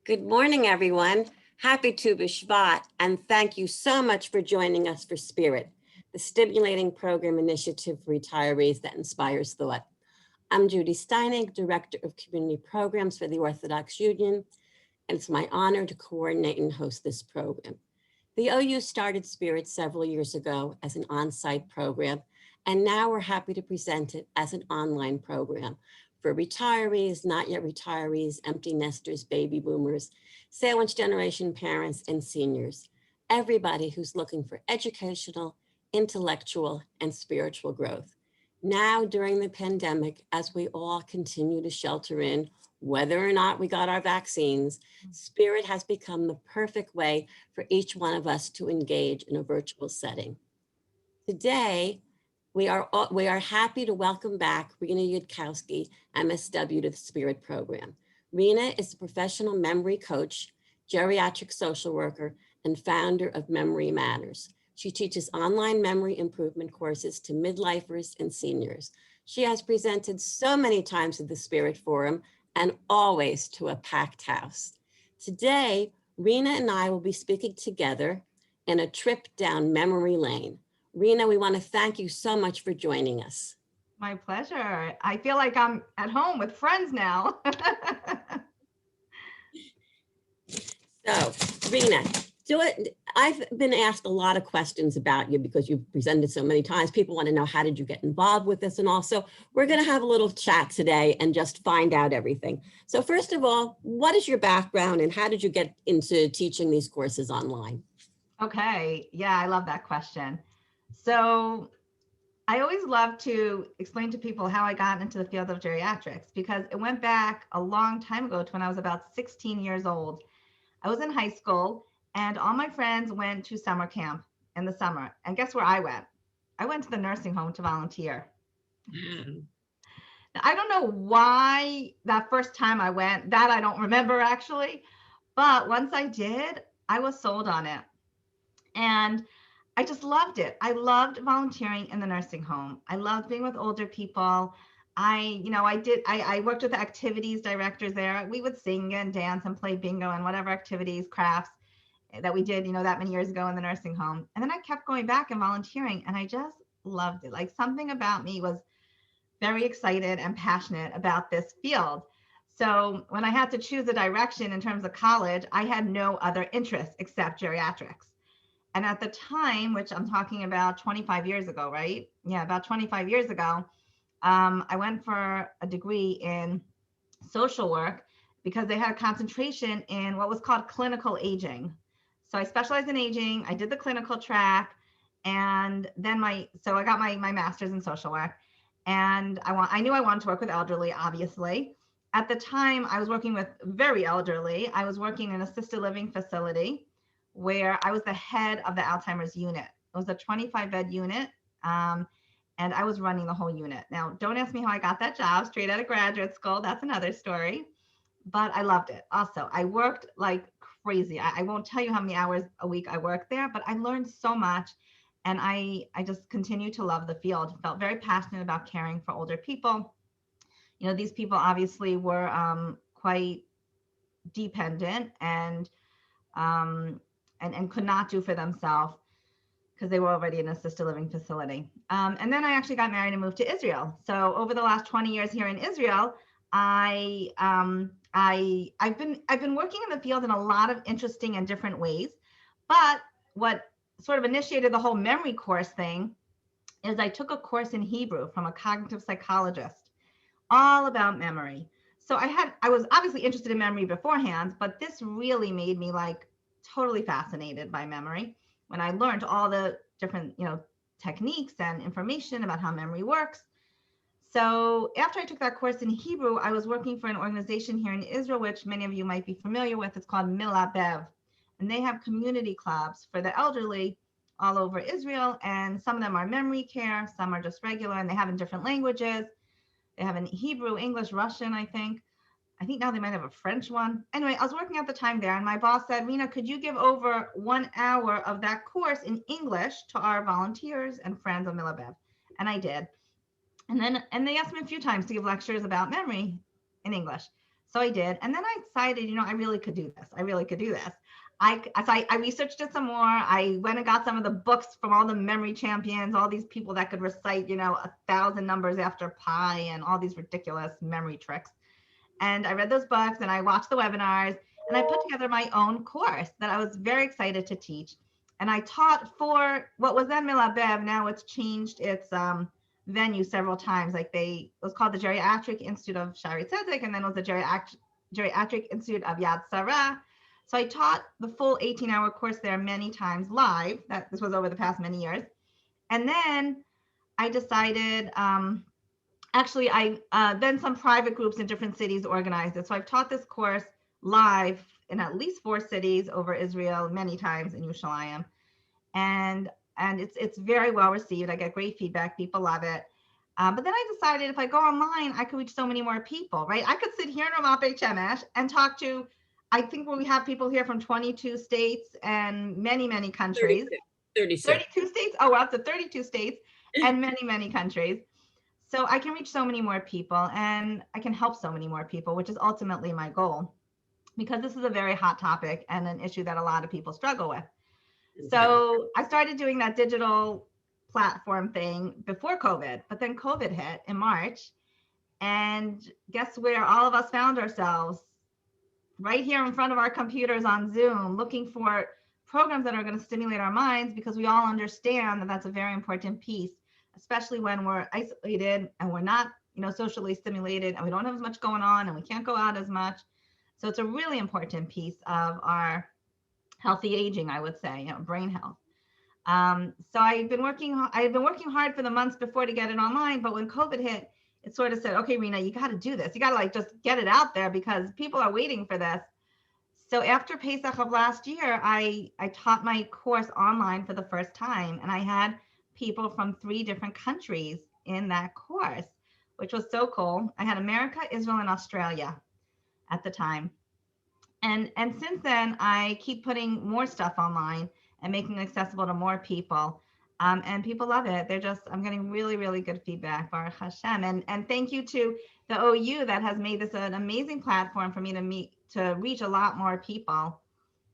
Good morning, everyone. Happy Tu B'Shvat, and thank you so much for joining us for Spirit, the stimulating program initiative for retirees that inspires thought. I'm Judy Steinig, Director of Community Programs for the Orthodox Union, and it's my honor to coordinate and host this program. The OU started Spirit several years ago as an on-site program, and now we're happy to present it as an online program for retirees, not yet retirees, empty nesters, baby boomers, sandwich generation parents, and seniors. Everybody who's looking for educational, intellectual, and spiritual growth. Now, during the pandemic, as we all continue to shelter in, whether or not we got our vaccines, Spirit has become the perfect way for each one of us to engage in a virtual setting. Today, we are happy to welcome back Rena Yudkowsky, MSW, to the Spirit program. Rena is a professional memory coach, geriatric social worker, and founder of Memory Matters. She teaches online memory improvement courses to midlifers and seniors. She has presented so many times at the Spirit Forum and always to a packed house. Today, Rena and I will be speaking together in a trip down memory lane. Rena, we want to thank you so much for joining us. My pleasure. I feel like I'm at home with friends now. So, Rena, I've been asked a lot of questions about you because you've presented so many times. People want to know, how did you get involved with this? And also, we're going to have a little chat today and just find out everything. So first of all, what is your background and how did you get into teaching these courses online? Okay. Yeah, I love that question. So I always love to explain to people how I got into the field of geriatrics because it went back a long time ago to when I was about 16 years old. I was in high school and all my friends went to summer camp in the summer. And guess where I went? I went to the nursing home to volunteer. Wow. Now, I don't know why that first time I went, that I don't remember actually. But once I did, I was sold on it. And I just loved it. I loved volunteering in the nursing home. I loved being with older people. I worked with the activities directors there. We would sing and dance and play bingo and whatever activities, crafts that we did, that many years ago in the nursing home. And then I kept going back and volunteering and I just loved it. Like something about me was very excited and passionate about this field. So when I had to choose a direction in terms of college, I had no other interest except geriatrics. And at the time, which I'm talking about 25 years ago, right? Yeah, about 25 years ago, I went for a degree in social work because they had a concentration in what was called clinical aging. So I specialized in aging. I did the clinical track, and then so I got my master's in social work, and I knew I wanted to work with elderly, obviously. At the time, I was working with very elderly. I was working in an assisted living facility where I was the head of the Alzheimer's unit. It was a 25 bed unit. And I was running the whole unit. Now, don't ask me how I got that job straight out of graduate school. That's another story. But I loved it. Also, I worked like crazy. I won't tell you how many hours a week I worked there, but I learned so much. And I just continue to love the field. Felt very passionate about caring for older people. These people obviously were quite dependent and could not do for themselves because they were already in an assisted living facility. And then I actually got married and moved to Israel. So over the last 20 years here in Israel, I've been working in the field in a lot of interesting and different ways. But what sort of initiated the whole memory course thing is I took a course in Hebrew from a cognitive psychologist, all about memory. So I was obviously interested in memory beforehand, but this really made me like totally fascinated by memory when I learned all the different, techniques and information about how memory works. So after I took that course in Hebrew, I was working for an organization here in Israel, which many of you might be familiar with. It's called Milabev, and they have community clubs for the elderly all over Israel. And some of them are memory care, some are just regular, and they have in different languages. They have in Hebrew, English, Russian, I think. I think now they might have a French one. Anyway, I was working at the time there, and my boss said, Rena, could you give over 1 hour of that course in English to our volunteers and friends of Milabev? And I did. And they asked me a few times to give lectures about memory in English. So I did. And then I decided, I really could do this. I really could do this. I researched it some more. I went and got some of the books from all the memory champions, all these people that could recite, 1,000 numbers after pi and all these ridiculous memory tricks. And I read those books and I watched the webinars and I put together my own course that I was very excited to teach. And I taught for what was then Milabev. Now it's changed its venue several times. It was called the Geriatric Institute of Shari Tzedek, and then it was the Geriatric Institute of Yad Sarah. So I taught the full 18-hour course there many times live. This was over the past many years. And then I decided, then some private groups in different cities organized it. So I've taught this course live in at least 4 cities over Israel, many times in Yerushalayim. And it's very well received. I get great feedback. People love it. But then I decided if I go online, I could reach so many more people, right? I could sit here in Ramat Beit Shemesh and talk to, I think we have people here from 22 states and many, many countries. 32 states? Oh, we're up to 32 states and many, many countries. So I can reach so many more people and I can help so many more people, which is ultimately my goal, because this is a very hot topic and an issue that a lot of people struggle with. So I started doing that digital platform thing before COVID, but then COVID hit in March. And guess where all of us found ourselves? Right here in front of our computers on Zoom, looking for programs that are going to stimulate our minds, because we all understand that that's a very important piece, especially when we're isolated and we're not, socially stimulated and we don't have as much going on and we can't go out as much. So it's a really important piece of our healthy aging, I would say, brain health. So I've been working hard for the months before to get it online, but when COVID hit, it sort of said, okay, Rena, you got to do this. You got to just get it out there because people are waiting for this. So after Pesach of last year, I taught my course online for the first time, and I had people from 3 different countries in that course, which was so cool. I had America, Israel, and Australia at the time. And since then, I keep putting more stuff online and making it accessible to more people. And people love it. I'm getting really, really good feedback, Baruch Hashem. And thank you to the OU that has made this an amazing platform for me to reach a lot more people.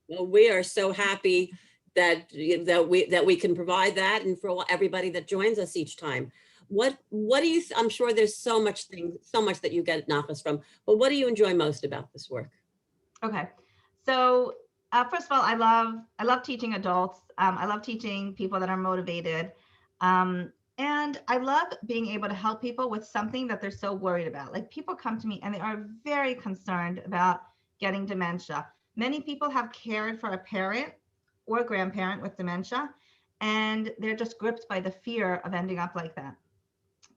Well, we are so happy that we can provide that, and for everybody that joins us each time. What do you? I'm sure there's so much that you get nachas from, but what do you enjoy most about this work? Okay, so first of all, I love teaching adults. I love teaching people that are motivated, and I love being able to help people with something that they're so worried about. Like, people come to me and they are very concerned about getting dementia. Many people have cared for a parent or a grandparent with dementia, and they're just gripped by the fear of ending up like that.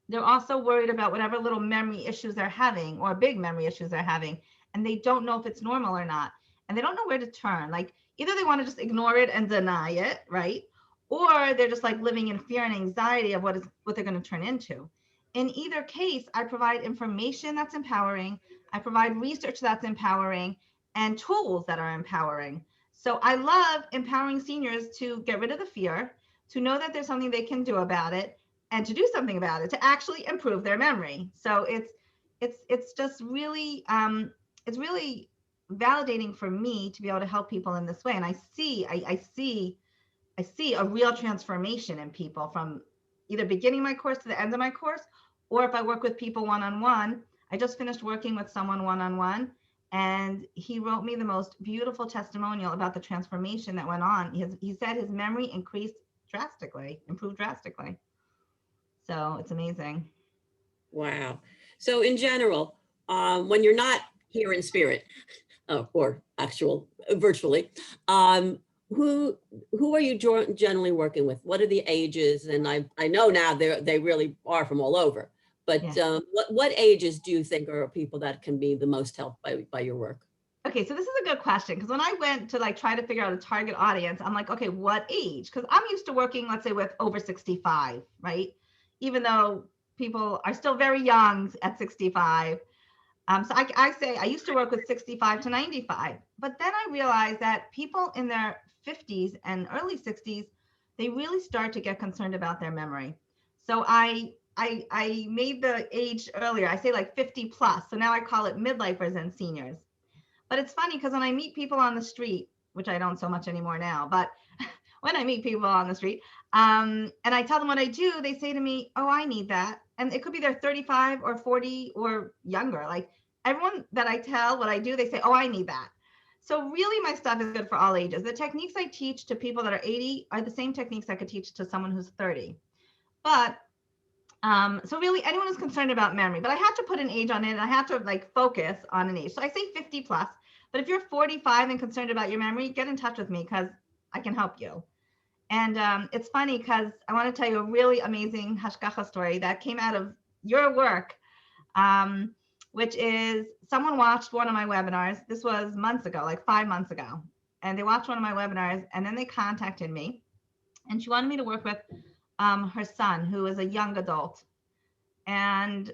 They're also worried about whatever little memory issues they're having or big memory issues they're having, and they don't know if it's normal or not. And they don't know where to turn. Like, either they want to just ignore it and deny it, right? Or they're just like living in fear and anxiety of what they're going to turn into. In either case, I provide information that's empowering. I provide research that's empowering and tools that are empowering. So I love empowering seniors to get rid of the fear, to know that there's something they can do about it, and to do something about it, to actually improve their memory. So it's just really it's really validating for me to be able to help people in this way. And I see a real transformation in people from either beginning my course to the end of my course, or if I work with people one-on-one. I just finished working with someone one-on-one, and he wrote me the most beautiful testimonial about the transformation that went on. He said his memory improved drastically. So it's amazing. Wow. So in general, when you're not here in spirit, or actual virtually, who are you generally working with? What are the ages? And I know now they really are from all over, but yeah. What ages do you think are people that can be the most helped by your work? Okay, so this is a good question, because when I went to try to figure out a target audience, I'm like, okay, what age? Because I'm used to working, let's say, with over 65, right? Even though people are still very young at 65. So I say I used to work with 65 to 95, but then I realized that people in their 50s and early 60s, they really start to get concerned about their memory. So I I made the age earlier. I say like 50 plus. So now I call it midlifers and seniors. But it's funny because when I meet people on the street, which I don't so much anymore now, but when I meet people on the street, and I tell them what I do, they say to me, "Oh, I need that." And it could be they're 35 or 40 or younger. Like everyone that I tell what I do, they say, "Oh, I need that." So really my stuff is good for all ages. The techniques I teach to people that are 80 are the same techniques I could teach to someone who's 30. But so really anyone who's concerned about memory, but I have to put an age on it and I have to like focus on an age. So I say 50 plus, but if you're 45 and concerned about your memory, get in touch with me because I can help you. And it's funny because I want to tell you a really amazing hashgacha story that came out of your work, um, which is someone watched one of my webinars. This was months ago, like 5 months ago. And they watched one of my webinars and then they contacted me and she wanted me to work with her son, who is a young adult. And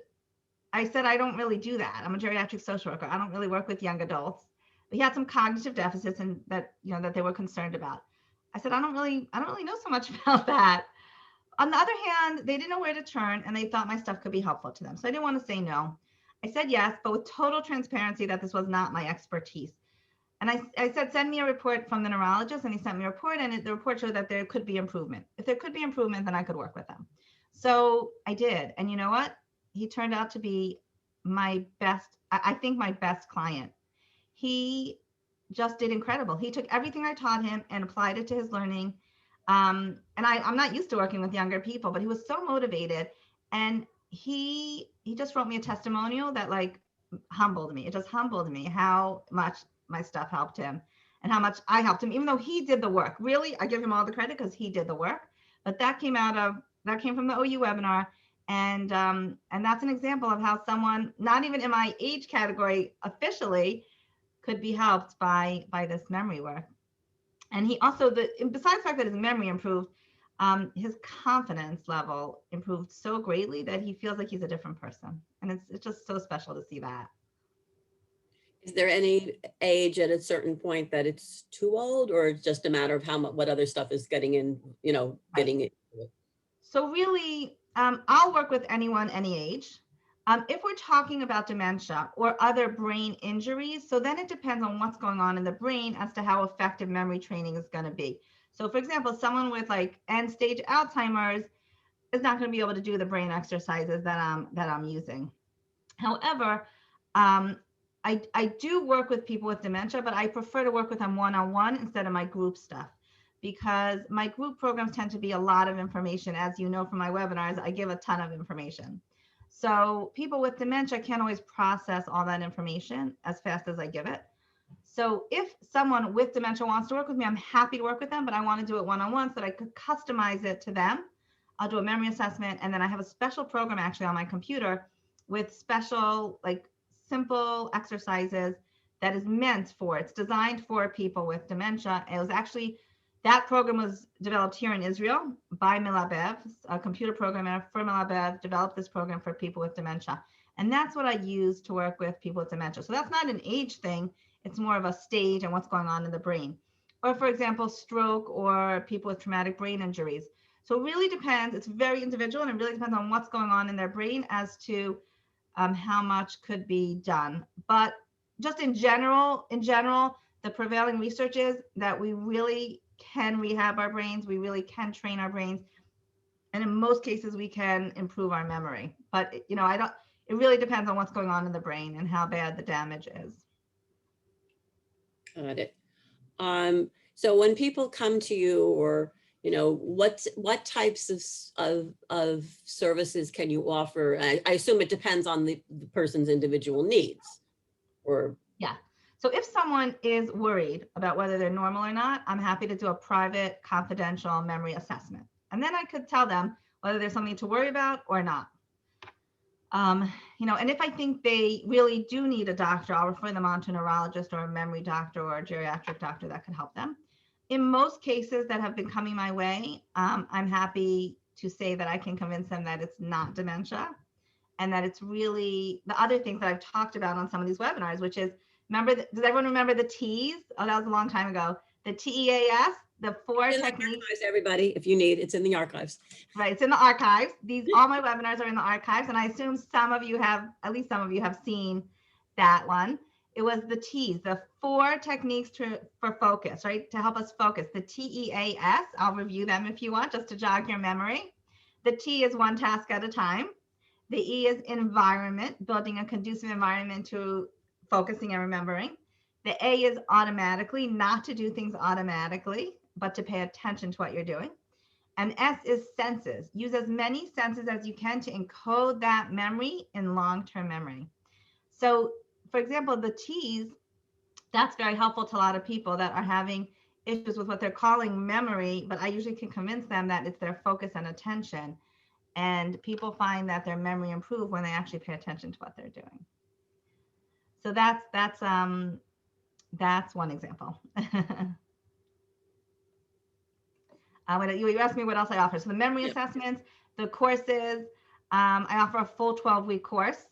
I said, I don't really do that. I'm a geriatric social worker. I don't really work with young adults. But he had some cognitive deficits and that, that they were concerned about. I said, I don't really know so much about that. On the other hand, they didn't know where to turn and they thought my stuff could be helpful to them. So I didn't want to say no. I said yes, but with total transparency that this was not my expertise. And I said, send me a report from the neurologist. And he sent me a report and the report showed that there could be improvement. If there could be improvement, then I could work with them. So I did. And you know what? He turned out to be my best, I think my best client. He just did incredible. He took everything I taught him and applied it to his learning. And I'm not used to working with younger people, but he was so motivated. And he just wrote me a testimonial that like humbled me. It just humbled me how much my stuff helped him and how much I helped him, even though he did the work. Really, I give him all the credit because he did the work. But that came from the OU webinar. And that's an example of how someone not even in my age category officially could be helped by this memory work. And he also, besides the fact that his memory improved, his confidence level improved so greatly that he feels like he's a different person. And it's just so special to see that. Is there any age at a certain point that it's too old, or it's just a matter of how much, what other stuff is getting in, getting it? So really, I'll work with anyone, any age. If we're talking about dementia or other brain injuries, so then it depends on what's going on in the brain as to how effective memory training is going to be. So for example, someone with like end stage Alzheimer's is not going to be able to do the brain exercises that I'm using. However, I do work with people with dementia, but I prefer to work with them one-on-one instead of my group stuff, because my group programs tend to be a lot of information. As you know from my webinars, I give a ton of information. So people with dementia can't always process all that information as fast as I give it. So if someone with dementia wants to work with me, I'm happy to work with them, but I want to do it one-on-one so that I could customize it to them. I'll do a memory assessment, and then I have a special program actually on my computer with special, like simple exercises that is meant for, it's designed for people with dementia. It was actually, that program was developed here in Israel by Milabev, a computer programmer for Milabev developed this program for people with dementia. And that's what I use to work with people with dementia. So that's not an age thing. It's more of a stage and what's going on in the brain. Or for example, stroke or people with traumatic brain injuries. So it really depends. It's very individual and it really depends on what's going on in their brain as to how much could be done. But just in general, the prevailing research is that we really can rehab our brains. We really can train our brains. And in most cases, we can improve our memory. But, it really depends on what's going on in the brain and how bad the damage is. Got it. So when people come to you, or what types of services can you offer? I assume it depends on the person's individual needs. Or yeah. So if someone is worried about whether they're normal or not, I'm happy to do a private, confidential memory assessment, and then I could tell them whether there's something to worry about or not. And if I think they really do need a doctor, I'll refer them on to a neurologist or a memory doctor or a geriatric doctor that can help them. In most cases that have been coming my way, I'm happy to say that I can convince them that it's not dementia and that it's really the other things that I've talked about on some of these webinars, which is, does everyone remember the T's? Oh, that was a long time ago. The TEAS, the 4 In the techniques. archives, everybody, if you need, it's in the archives. Right, it's in the archives. All my webinars are in the archives, and I assume some of you have, at least some of you have seen that one. It was the T's, the 4 techniques for focus, right? To help us focus. The TEAS, I'll review them if you want, just to jog your memory. The T is one task at a time. The E is environment, building a conducive environment to focusing and remembering. The A is automatically, not to do things automatically, but to pay attention to what you're doing. And S is senses. Use as many senses as you can to encode that memory in long-term memory. So, for example, the T's, that's very helpful to a lot of people that are having issues with what they're calling memory, but I usually can convince them that it's their focus and attention. And people find that their memory improves when they actually pay attention to what they're doing. So that's one example. You asked me what else I offer. So the memory assessments, the courses, I offer a full 12-week course,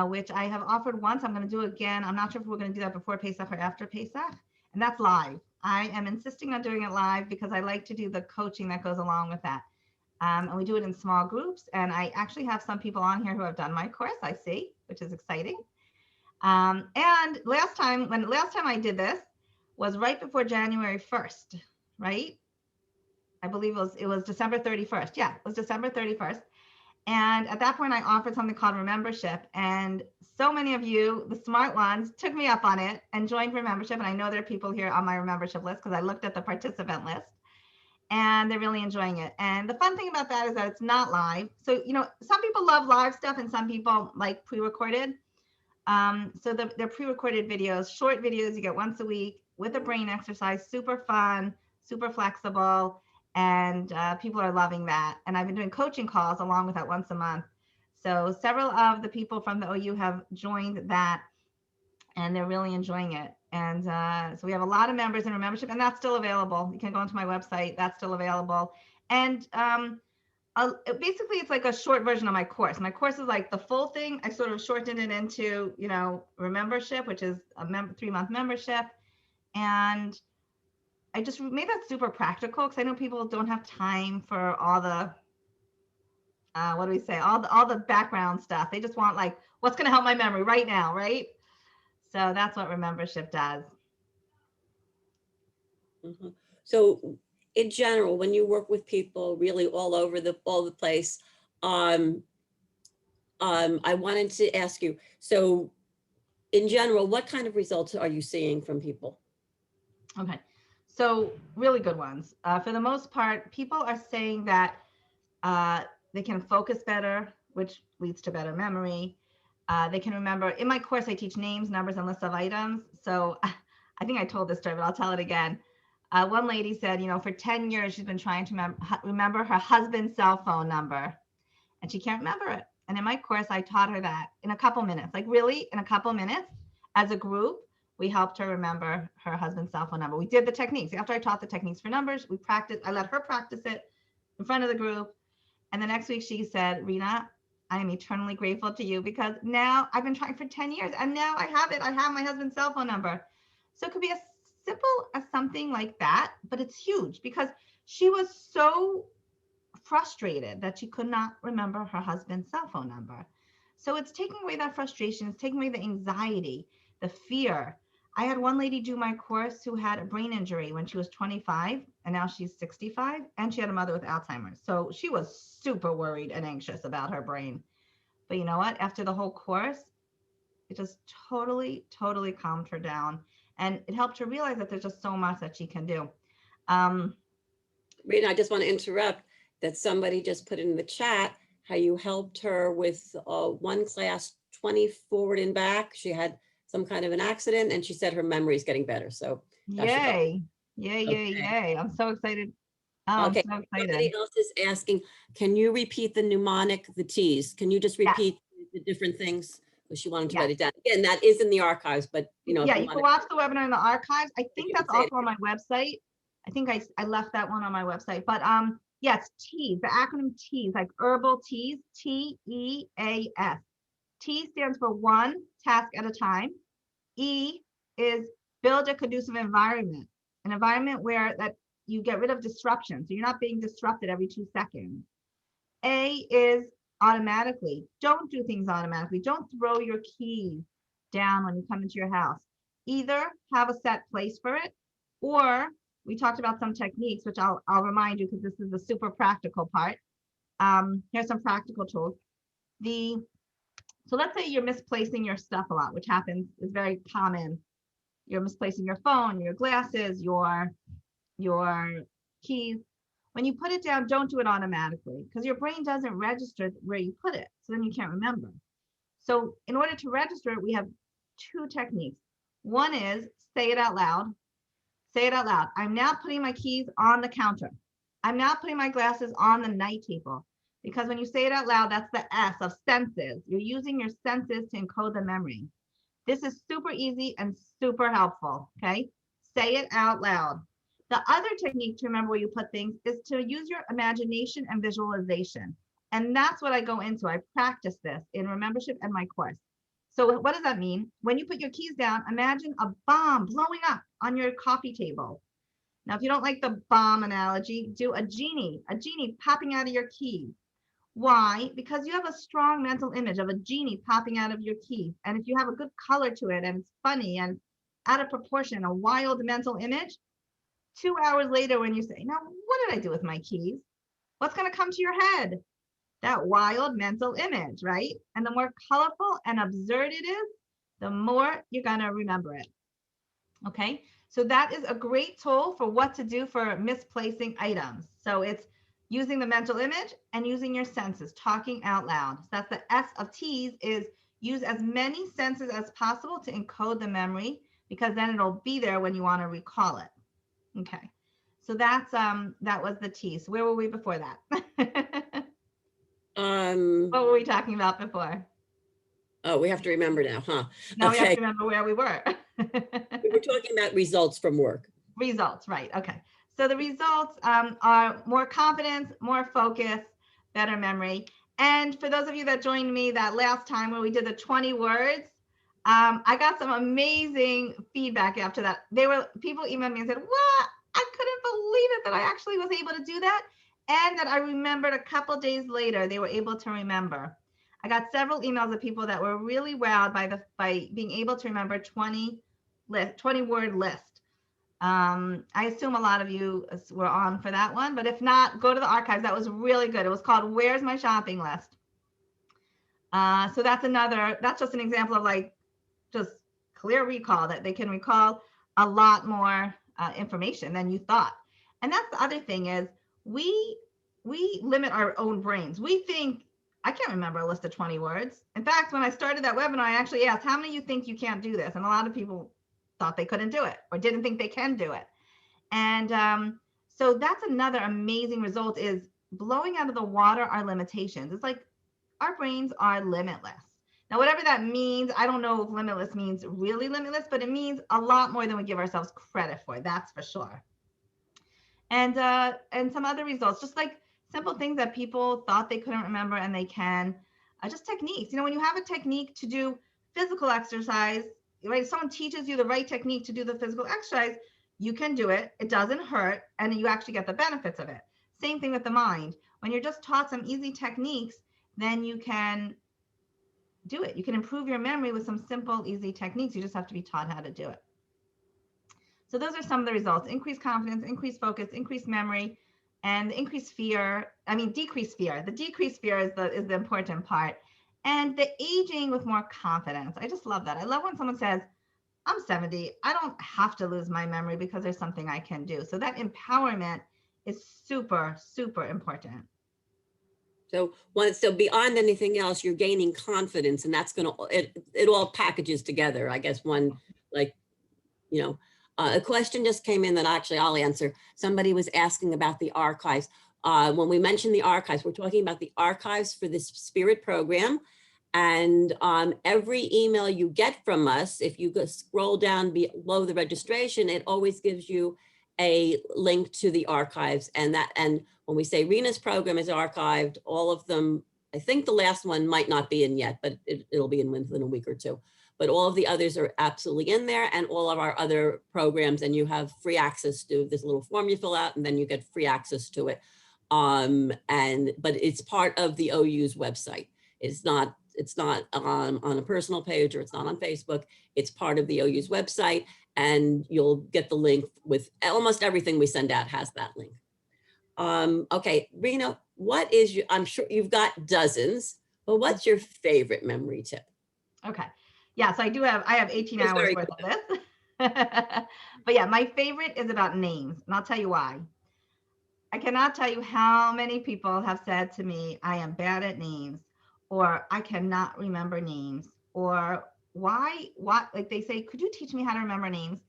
which I have offered once. I'm going to do again. I'm not sure if we're going to do that before Pesach or after Pesach. And that's live. I am insisting on doing it live because I like to do the coaching that goes along with that. And we do it in small groups. And I actually have some people on here who have done my course, I see, which is exciting. And last time I did this was right before January 1st, right? I believe it was December 31st. Yeah, it was December 31st. And at that point, I offered something called Remembership. And so many of you, the smart ones, took me up on it and joined Remembership. And I know there are people here on my Remembership list because I looked at the participant list. And they're really enjoying it. And the fun thing about that is that it's not live. So, some people love live stuff and some people like pre-recorded. So they're pre-recorded videos, short videos you get once a week with a brain exercise, super fun, super flexible. And people are loving that. And I've been doing coaching calls along with that once a month. So several of the people from the OU have joined that and they're really enjoying it. And so we have a lot of members in Remembership, and that's still available. You can go onto my website, that's still available. And basically it's like a short version of my course. My course is like the full thing. I sort of shortened it into, Remembership, which is a 3-month membership. And I just made that super practical because I know people don't have time for all the, all the background stuff. They just want like, what's going to help my memory right now, right? So that's what Remembership does. Mm-hmm. So in general, when you work with people really all over the place, I wanted to ask you, so in general, what kind of results are you seeing from people? Okay, so really good ones. For the most part, people are saying that they can focus better, which leads to better memory. They can remember. In my course, I teach names, numbers, and lists of items. So I think I told this story, but I'll tell it again. One lady said, for 10 years, she's been trying to remember her husband's cell phone number, and she can't remember it. And in my course, I taught her that in a couple minutes, like really in a couple minutes as a group. We helped her remember her husband's cell phone number. We did the techniques. After I taught the techniques for numbers, we practiced. I let her practice it in front of the group. And the next week she said, Rena, I am eternally grateful to you because now I've been trying for 10 years and now I have it. I have my husband's cell phone number. So it could be as simple as something like that, but it's huge because she was so frustrated that she could not remember her husband's cell phone number. So it's taking away that frustration. It's taking away the anxiety, the fear. I had one lady do my course who had a brain injury when she was 25 and now she's 65 and she had a mother with Alzheimer's. So she was super worried and anxious about her brain. But you know what? After the whole course, it just totally calmed her down. And it helped her realize that there's just so much that she can do. Rena, I just want to interrupt that somebody just put in the chat how you helped her with one class 20 forward and back. She had some kind of an accident and she said her memory is getting better. So yay. I'm so excited. Okay, I'm so excited. Somebody else is asking, can you repeat the mnemonic, the T's? Can you just repeat the different things? Because she wanted to write it down. Again, that is in the archives, but you can watch the webinar in the archives. I think that's also on my website. I think I left that one on my website, but yes, T's, the acronym T's, like herbal teas, TEAS. T stands for one task at a time. E is build a conducive environment, an environment where that you get rid of disruption. So you're not being disrupted every 2 seconds. A is automatically. Don't do things automatically. Don't throw your keys down when you come into your house. Either have a set place for it, or we talked about some techniques, which I'll remind you because this is the super practical part. Here's some practical tools. So let's say you're misplacing your stuff a lot, which happens, is very common. You're misplacing your phone, your glasses, your keys. When you put it down, don't do it automatically because your brain doesn't register where you put it. So then you can't remember. So in order to register it, we have 2 techniques. One is say it out loud. Say it out loud. I'm now putting my keys on the counter. I'm now putting my glasses on the night table. Because when you say it out loud, that's the S of senses. You're using your senses to encode the memory. This is super easy and super helpful, okay? Say it out loud. The other technique to remember where you put things is to use your imagination and visualization. And that's what I go into. I practice this in Remembership and my course. So what does that mean? When you put your keys down, imagine a bomb blowing up on your coffee table. Now, if you don't like the bomb analogy, do a genie popping out of your keys. Why? Because you have a strong mental image of a genie popping out of your keys. And if you have a good color to it and it's funny and out of proportion, a wild mental image, 2 hours later when you say, now, what did I do with my keys? What's going to come to your head? That wild mental image, right? And the more colorful and absurd it is, the more you're going to remember it. Okay, so that is a great tool for what to do for misplacing items. So it's using the mental image and using your senses, talking out loud. So that's the S of T's, is use as many senses as possible to encode the memory, because then it'll be there when you want to recall it. Okay, so that's that was the T. So where were we before that? What were we talking about before? Oh, we have to remember now, huh? Now okay. We have to remember where we were. We were talking about results from work. Results, right? Okay. So the results are more confidence, more focus, better memory. And for those of you that joined me that last time when we did the 20 words, I got some amazing feedback after that. People emailed me and said, "What? I couldn't believe it that I actually was able to do that." And that I remembered a couple days later, they were able to remember. I got several emails of people that were really wowed by being able to remember 20 word list. I assume a lot of you were on for that one, but if not, go to the archives. That was really good. It was called Where's My Shopping List? So that's just an example of like just clear recall, that they can recall a lot more information than you thought. And that's the other thing is we limit our own brains. We think, I can't remember a list of 20 words. In fact, when I started that webinar, I actually asked, how many of you think you can't do this? And a lot of people thought they couldn't do it or didn't think they can do it. And so that's another amazing result, is blowing out of the water our limitations. It's like our brains are limitless. Now, whatever that means, I don't know if limitless means really limitless, but it means a lot more than we give ourselves credit for, that's for sure. And some other results, just like simple things that people thought they couldn't remember and they can, just techniques. You know, when you have a technique to do physical exercise, right? If someone teaches you the right technique to do the physical exercise, you can do it. It doesn't hurt, and you actually get the benefits of it. Same thing with the mind. When you're just taught some easy techniques, then you can do it. You can improve your memory with some simple, easy techniques. You just have to be taught how to do it. So those are some of the results: increased confidence, increased focus, increased memory, and decreased fear. The decreased fear is the important part. And the aging with more confidence. I just love that. I love when someone says, I'm 70, I don't have to lose my memory because there's something I can do. So that empowerment is super, super important. So beyond anything else, you're gaining confidence, and that's it all packages together. I guess one, like, a question just came in that actually I'll answer. Somebody was asking about the archives. When we mention the archives, we're talking about the archives for this Spirit program. And every email you get from us, if you go scroll down below the registration, it always gives you a link to the archives. And when we say Rena's program is archived, all of them, I think the last one might not be in yet, but it'll be in within a week or two. but all of the others are absolutely in there, and all of our other programs, and you have free access to this little form you fill out, and then you get free access to it. But it's part of the OU's website. It's not on a personal page, or it's not on Facebook. It's part of the OU's website, and you'll get the link with almost everything we send out has that link. Okay, Rena, what is your, I'm sure you've got dozens, but what's your favorite memory tip? Okay. Yeah, so I have 18 hours worth of this. But yeah, my favorite is about names, and I'll tell you why. I cannot tell you how many people have said to me, I am bad at names, or I cannot remember names, or what, like they say, could you teach me how to remember names?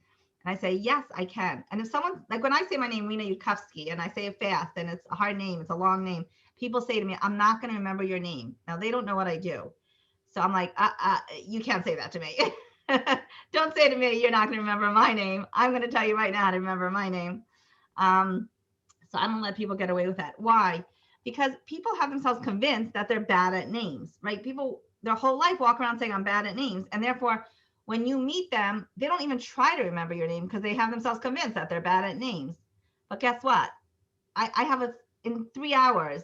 And I say, yes, I can. And if someone, like when I say my name, Rena Yudkowsky, and I say it fast and it's a hard name, it's a long name, people say to me, I'm not going to remember your name. Now they don't know what I do. So I'm like, you can't say that to me. Don't say to me, you're not going to remember my name. I'm going to tell you right now how to remember my name. So I don't let people get away with that. Why? Because people have themselves convinced that they're bad at names, right? People their whole life walk around saying I'm bad at names. And therefore, when you meet them, they don't even try to remember your name because they have themselves convinced that they're bad at names. But guess what? I have in 3 hours,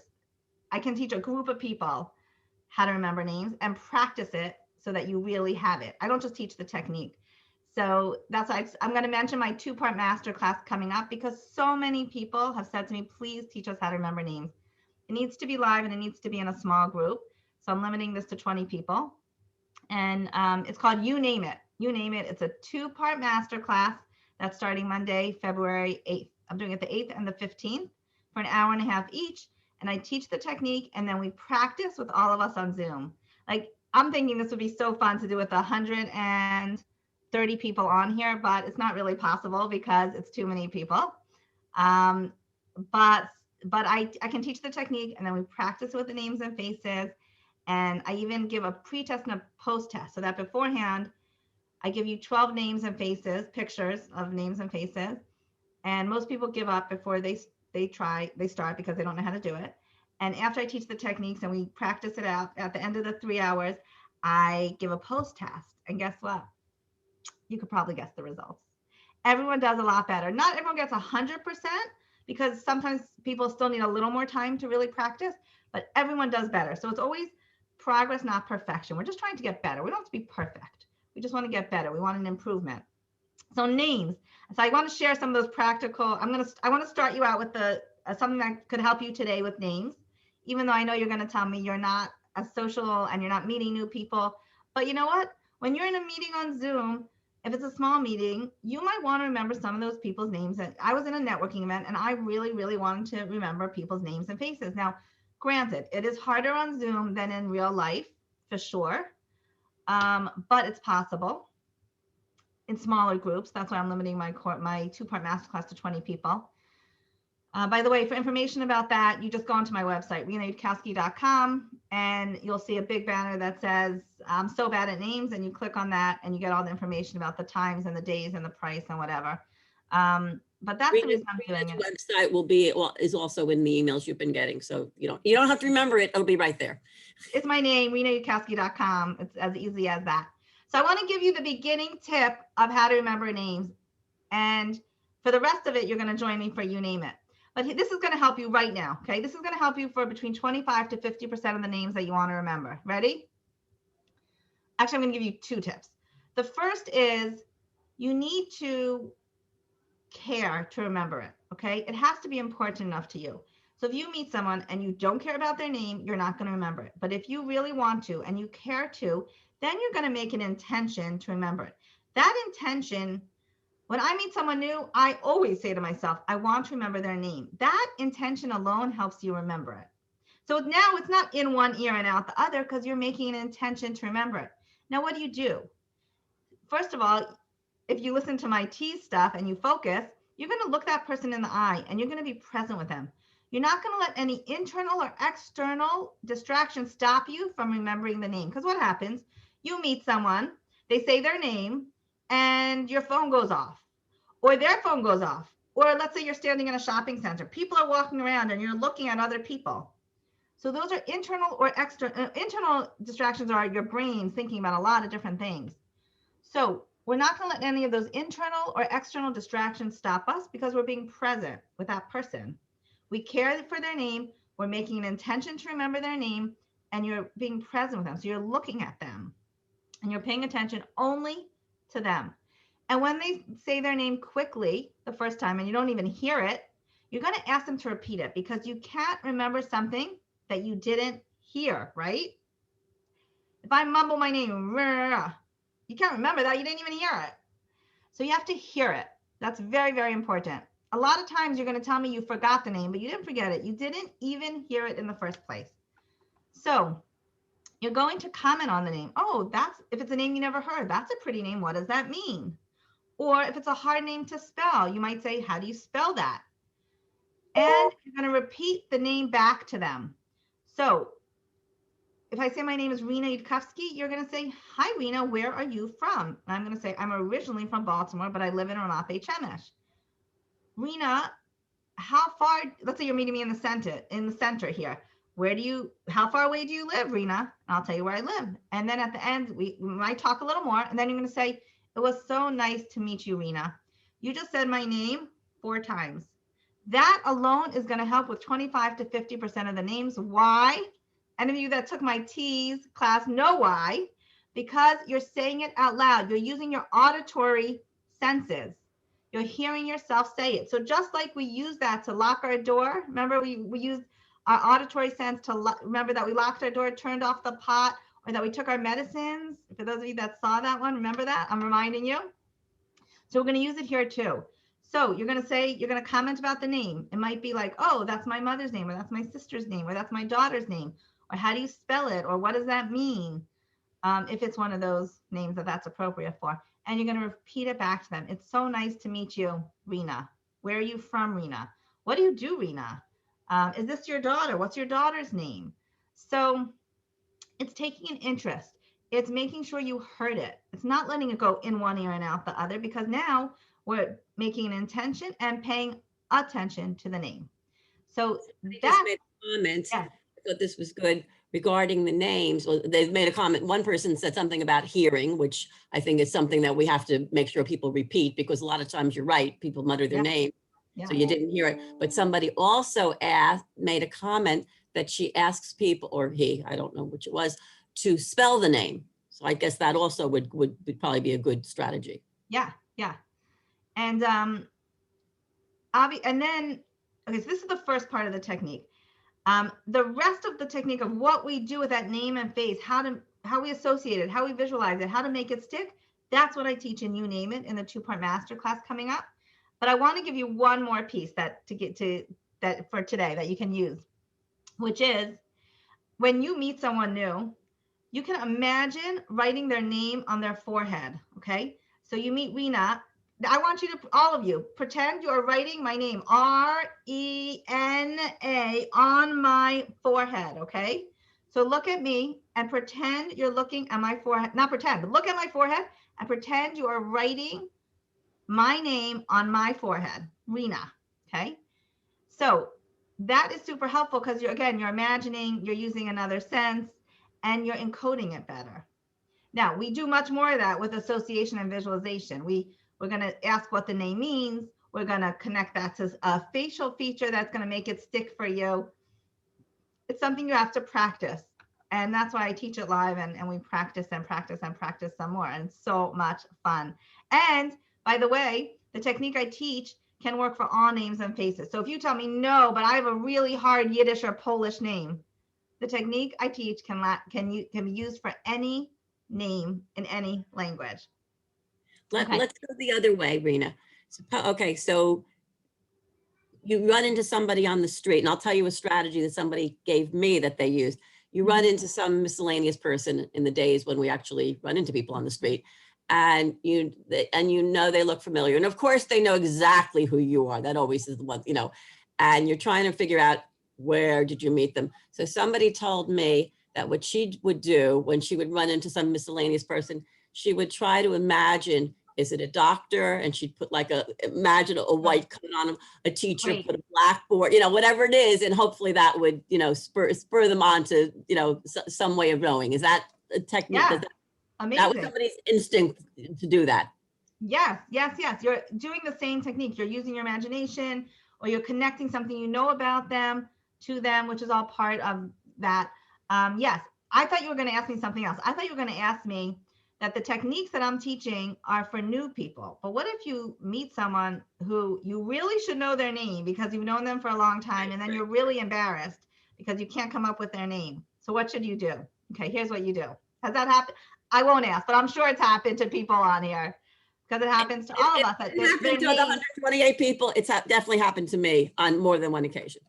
I can teach a group of people how to remember names and practice it so that you really have it. I don't just teach the technique. So that's why I'm going to mention my 2-part masterclass coming up, because so many people have said to me, please teach us how to remember names. It needs to be live and it needs to be in a small group. So I'm limiting this to 20 people. And it's called You Name It. You Name It. It's a 2-part masterclass that's starting Monday, February 8th. I'm doing it the 8th and the 15th for an hour and a half each. And I teach the technique, and then we practice with all of us on Zoom. Like, I'm thinking this would be so fun to do with 130 people on here, but it's not really possible because it's too many people. But I can teach the technique, and then we practice with the names and faces. And I even give a pre-test and a post-test, so that beforehand, I give you 12 names and faces, pictures of names and faces. And most people give up before they start because they don't know how to do it. And after I teach the techniques and we practice it out, at the end of the 3 hours, I give a post test. And guess what? You could probably guess the results. Everyone does a lot better. Not everyone gets 100%, because sometimes people still need a little more time to really practice, but everyone does better. So it's always progress, not perfection. We're just trying to get better. We don't have to be perfect. We just want to get better. We want an improvement. So names. So I want to share some of those practical. I want to start you out with something that could help you today with names, even though I know you're going to tell me you're not as social and you're not meeting new people. But you know what? When you're in a meeting on Zoom, if it's a small meeting, you might want to remember some of those people's names. And I was in a networking event, and I really, really wanted to remember people's names and faces. Now, granted, it is harder on Zoom than in real life, for sure, but it's possible in smaller groups. That's why I'm limiting my 2-part masterclass to 20 people. By the way, for information about that, you just go onto my website, renayudkowsky.com, and you'll see a big banner that says, I'm so bad at names, and you click on that and you get all the information about the times and the days and the price and whatever. But that's the reason I'm doing it. Website is also in the emails you've been getting. So you don't have to remember it. It'll be right there. It's my name, renayudkowsky.com. It's as easy as that. So I want to give you the beginning tip of how to remember names. And for the rest of it, you're going to join me for You Name It. But this is going to help you right now, okay? This is going to help you for between 25 to 50% of the names that you want to remember. Ready? Actually, I'm going to give you 2 tips. The first is you need to care to remember it, okay? It has to be important enough to you. So if you meet someone and you don't care about their name, you're not going to remember it. But if you really want to and you care to, then you're going to make an intention to remember it. That intention, when I meet someone new, I always say to myself, I want to remember their name. That intention alone helps you remember it. So now it's not in one ear and out the other, because you're making an intention to remember it. Now, what do? First of all, if you listen to my tease stuff and you focus, you're going to look that person in the eye and you're going to be present with them. You're not going to let any internal or external distractions stop you from remembering the name. Because what happens? You meet someone, they say their name, and your phone goes off, or their phone goes off. Or let's say you're standing in a shopping center. People are walking around and you're looking at other people. So those are internal or external. Internal distractions are your brain thinking about a lot of different things. So we're not going to let any of those internal or external distractions stop us because we're being present with that person. We care for their name. We're making an intention to remember their name, and you're being present with them. So you're looking at them and you're paying attention only to them. And when they say their name quickly the first time and you don't even hear it, you're going to ask them to repeat it because you can't remember something that you didn't hear, right? If I mumble my name, you can't remember that. You didn't even hear it. So you have to hear it. That's very, very important. A lot of times you're going to tell me you forgot the name, but you didn't forget it. You didn't even hear it in the first place. So you're going to comment on the name. Oh, if it's a name you never heard, that's a pretty name. What does that mean? Or if it's a hard name to spell, you might say, how do you spell that? And you're going to repeat the name back to them. So if I say my name is Rena Yudkowsky, you're going to say, hi, Rena, where are you from? And I'm going to say, I'm originally from Baltimore, but I live in Ramat Beit Shemesh. Rena, how far, let's say you're meeting me in the center here. How far away do you live, Rena? And I'll tell you where I live. And then at the end, we might talk a little more. And then you're going to say, it was so nice to meet you, Rena. You just said my name 4 times. That alone is going to help with 25 to 50% of the names. Why? Any of you that took my T's class know why. Because you're saying it out loud. You're using your auditory senses. You're hearing yourself say it. So just like we use that to lock our door, remember we used our auditory sense to remember that we locked our door, turned off the pot, or that we took our medicines. For those of you that saw that one, remember that? I'm reminding you. So we're going to use it here too. So you're going to comment about the name. It might be like, oh, that's my mother's name, or that's my sister's name, or that's my daughter's name, or how do you spell it, or what does that mean? If it's one of those names that's appropriate for. And you're going to repeat it back to them. It's so nice to meet you, Rena. Where are you from, Rena? What do you do, Rena? Is this your daughter? What's your daughter's name? So it's taking an interest. It's making sure you heard it. It's not letting it go in one ear and out the other, because now we're making an intention and paying attention to the name. So Just made a comment. yeah. I thought this was good regarding the names. Well, they've made a comment. One person said something about hearing, which I think is something that we have to make sure people repeat, because a lot of times you're right, people mutter their name. Yeah. So you didn't hear it. But somebody also made a comment that she asks people, or he, I don't know which it was, to spell the name. So I guess that also would probably be a good strategy. Yeah. And then, okay, so this is the first part of the technique. The rest of the technique of what we do with that name and face, how we associate it, how we visualize it, how to make it stick, that's what I teach in You Name It in the 2-part masterclass coming up. But I want to give you one more piece that for today that you can use, which is when you meet someone new, you can imagine writing their name on their forehead. Okay, so you meet Rena. I want you to, all of you, pretend you are writing my name, R-E-N-A, on my forehead, okay? So look at me and pretend you're looking at my forehead, not pretend, but look at my forehead and pretend you are writing my name on my forehead, Rena, okay? So that is super helpful because you're imagining, you're using another sense, and you're encoding it better. Now, we do much more of that with association and visualization. We're going to ask what the name means. We're going to connect that to a facial feature that's going to make it stick for you. It's something you have to practice. And that's why I teach it live, and we practice and practice and practice some more. And it's so much fun. And by the way, the technique I teach can work for all names and faces. So if you tell me, no, but I have a really hard Yiddish or Polish name, the technique I teach can be used for any name in any language. Let's go the other way, Rena. Okay, so you run into somebody on the street, and I'll tell you a strategy that somebody gave me that they used. You run into some miscellaneous person in the days when we actually run into people on the street, and you know they look familiar. And of course, they know exactly who you are. That always is the one, and you're trying to figure out, where did you meet them? So somebody told me that what she would do when she would run into some miscellaneous person, she would try to imagine, is it a doctor? And she'd put imagine a white coat on them, a teacher, put a blackboard, whatever it is. And hopefully that would, spur them on to, some way of knowing. Is that a technique? Yeah. That was Amazing. somebody's instinct to do that. Yes, yes, yes. You're doing the same technique. You're using your imagination, or you're connecting something you know about them to them, which is all part of that. Yes, I thought you were going to ask me something else. I thought you were going to ask me that the techniques that I'm teaching are for new people. But what if you meet someone who you really should know their name because you've known them for a long time, and then you're really embarrassed because you can't come up with their name? So what should you do? Okay, here's what you do. Has that happened? I won't ask, but I'm sure it's happened to people on here, because it happens to all of us. That It their happened to the name, 128 people. It's definitely happened to me on more than one occasion.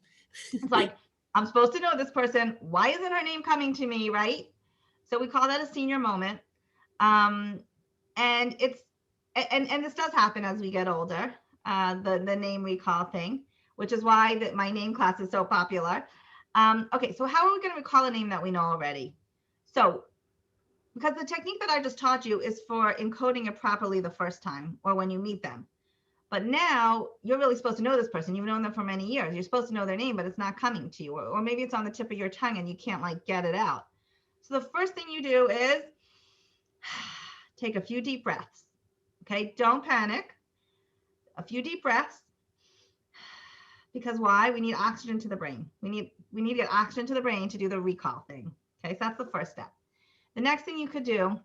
it's like, I'm supposed to know this person. Why isn't her name coming to me, right? So we call that a senior moment. And it's and this does happen as we get older, the name recall thing, which is why that my name class is so popular. Okay, so how are we going to recall a name that we know already? So because the technique that I just taught you is for encoding it properly the first time or when you meet them. But now you're really supposed to know this person. You've known them for many years. You're supposed to know their name, but it's not coming to you. Or maybe it's on the tip of your tongue and you can't like get it out. So the first thing you do is take a few deep breaths. Okay, don't panic. A few deep breaths. Because why? We need oxygen to the brain. We need to get oxygen to the brain to do the recall thing. Okay, so that's the first step. The next thing you could do,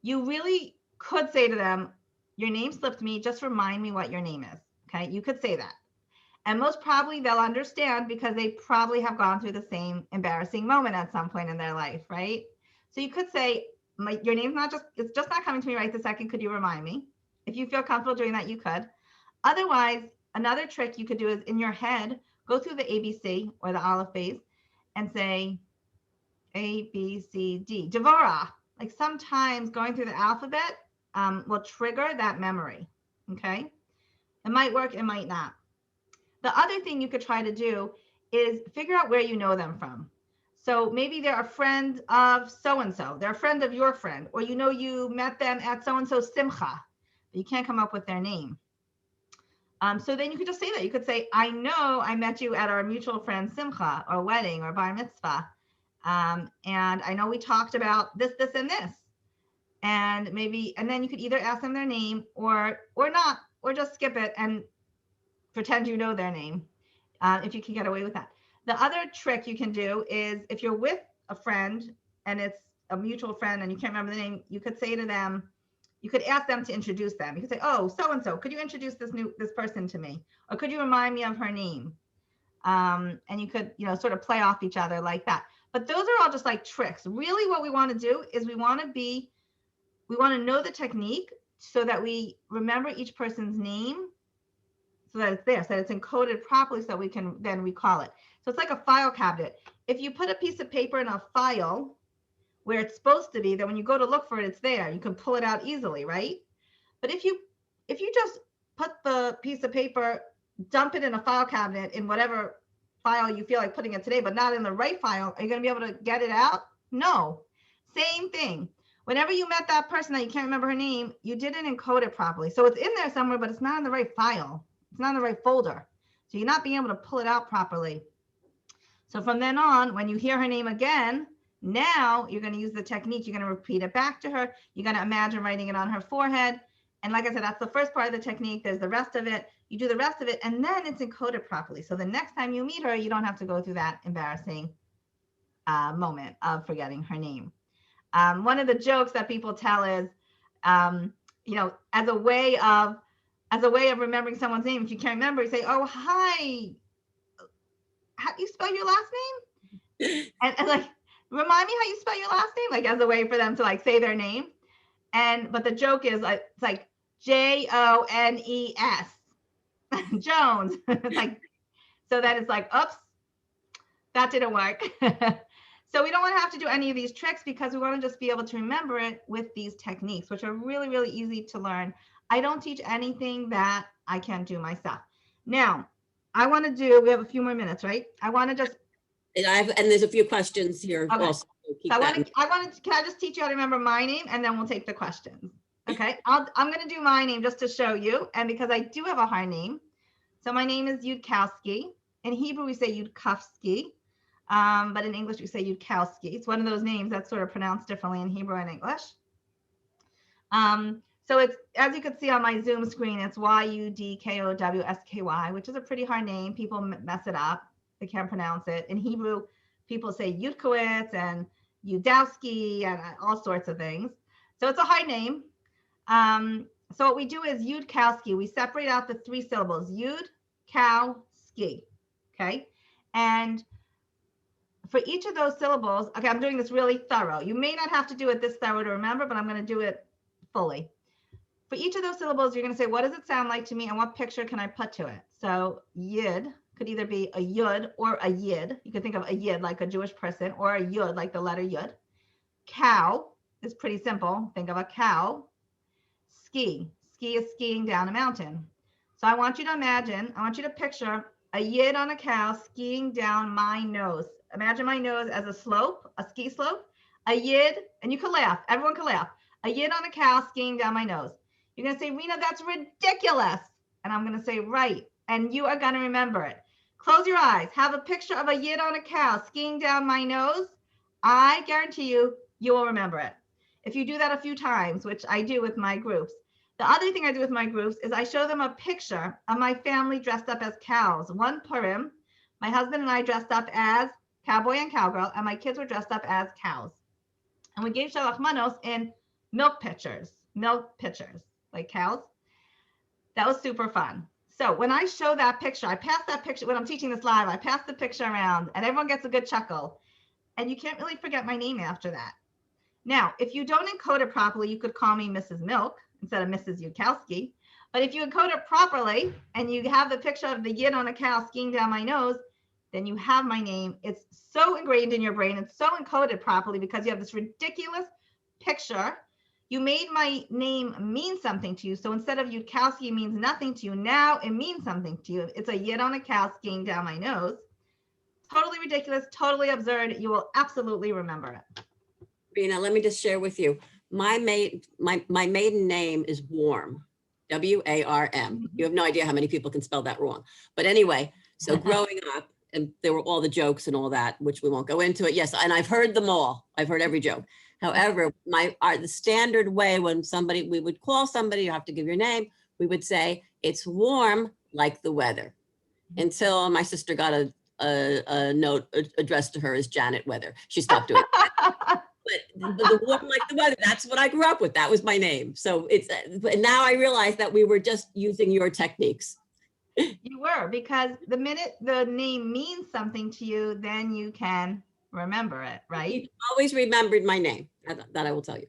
you really could say to them, your name slipped me, just remind me what your name is. Okay, you could say that. And most probably they'll understand because they probably have gone through the same embarrassing moment at some point in their life, right? So you could say, your name's it's just not coming to me right this second. Could you remind me? If you feel comfortable doing that, you could. Otherwise, another trick you could do is in your head, go through the ABC or the Aleph Beis and say A, B, C, D. Devorah. Like sometimes going through the alphabet will trigger that memory. Okay. It might work, it might not. The other thing you could try to do is figure out where you know them from. So maybe they're a friend of so-and-so, they're a friend of your friend, or you met them at so-and-so simcha, but you can't come up with their name. So then you could just say that. You could say, I know I met you at our mutual friend simcha or wedding or bar mitzvah. And I know we talked about this, this, and this. And then you could either ask them their name or not, or just skip it and pretend you know their name, if you can get away with that. The other trick you can do is if you're with a friend and it's a mutual friend and you can't remember the name, you could say to them, you could ask them to introduce them. You could say, oh, so-and-so, could you introduce this person to me? Or could you remind me of her name? And you could, sort of play off each other like that. But those are all just like tricks. Really what we want to do is we want to know the technique so that we remember each person's name, so that it's there, so that it's encoded properly so that we can then recall it. So it's like a file cabinet. If you put a piece of paper in a file where it's supposed to be, then when you go to look for it, it's there. You can pull it out easily, right? But if you just put the piece of paper, dump it in a file cabinet in whatever file you feel like putting it today, but not in the right file, are you going to be able to get it out? No. Same thing. Whenever you met that person that you can't remember her name, you didn't encode it properly. So it's in there somewhere, but it's not in the right file. It's not in the right folder. So you're not being able to pull it out properly. So from then on, when you hear her name again, now you're going to use the technique. You're going to repeat it back to her. You're going to imagine writing it on her forehead. And like I said, that's the first part of the technique. There's the rest of it. You do the rest of it, and then it's encoded properly. So the next time you meet her, you don't have to go through that embarrassing moment of forgetting her name. One of the jokes that people tell is, as a way of remembering someone's name, if you can't remember, you say, oh, hi, how do you spell your last name? and like, remind me how you spell your last name, like as a way for them to like say their name. But the joke is like, it's like Jones, Jones. Like, so that it's like, oops, that didn't work. So we don't want to have to do any of these tricks because we want to just be able to remember it with these techniques, which are really, really easy to learn. I don't teach anything that I can't do myself. Now, we have a few more minutes, right? I want to just. And there's a few questions here Okay. also. So can I just teach you how to remember my name and then we'll take the questions. Okay. I'm going to do my name just to show you. And because I do have a hard name. So my name is Yudkowsky. In Hebrew, we say Yudkowsky. but in English you say Yudkowsky. It's one of those names that's sort of pronounced differently in Hebrew and English. So it's, as you can see on my Zoom screen, it's Yudkowsky, which is a pretty hard name. People mess it up. They can't pronounce it. In Hebrew, people say Yudkowitz and Yudkowsky and all sorts of things. So it's a hard name. So what we do is Yudkowsky. We separate out the 3 syllables, Yud, cow, ski. Okay. And for each of those syllables, okay, I'm doing this really thorough. You may not have to do it this thorough to remember, but I'm going to do it fully. For each of those syllables, you're going to say, what does it sound like to me and what picture can I put to it? So yid could either be a yud or a yid. You could think of a yid like a Jewish person, or a yud like the letter yud. Cow is pretty simple. Think of a cow. Ski. Ski is skiing down a mountain. So I want you to imagine, I want you to picture a yid on a cow skiing down my nose. Imagine my nose as a slope, a ski slope. A yid, and you can laugh. Everyone can laugh. A yid on a cow skiing down my nose. You're going to say, Rena, that's ridiculous. And I'm going to say, right. And you are going to remember it. Close your eyes. Have a picture of a yid on a cow skiing down my nose. I guarantee you, you will remember it. If you do that a few times, which I do with my groups. The other thing I do with my groups is I show them a picture of my family dressed up as cows. One Purim, my husband and I dressed up as cowboy and cowgirl, and my kids were dressed up as cows. And we gave shalach manos in milk pitchers, like cows. That was super fun. So when I show that picture, I pass that picture, when I'm teaching this live, I pass the picture around and everyone gets a good chuckle. And you can't really forget my name after that. Now, if you don't encode it properly, you could call me Mrs. Milk instead of Mrs. Yudkowsky. But if you encode it properly and you have the picture of the yid on a cow skiing down my nose, then you have my name. It's so ingrained in your brain. It's so encoded properly because you have this ridiculous picture. You made my name mean something to you. So instead of Yudkowsky means nothing to you, now it means something to you. It's a yid on a cow skiing down my nose. Totally ridiculous, totally absurd. You will absolutely remember it. Rena, let me just share with you. My maiden name is Warm, W-A-R-M. You have no idea how many people can spell that wrong. But anyway, so growing up, and there were all the jokes and all that, which we won't go into it. Yes, and I've heard them all. I've heard every joke. However, the standard way when we would call somebody, you have to give your name, we would say, it's warm like the weather. Until my sister got a note addressed to her as Janet Weather. She stopped doing it. But the warm like the weather, that's what I grew up with. That was my name. So and now I realize that we were just using your techniques. You were, because the minute the name means something to you, then you can remember it, right? You always remembered my name. That I will tell you.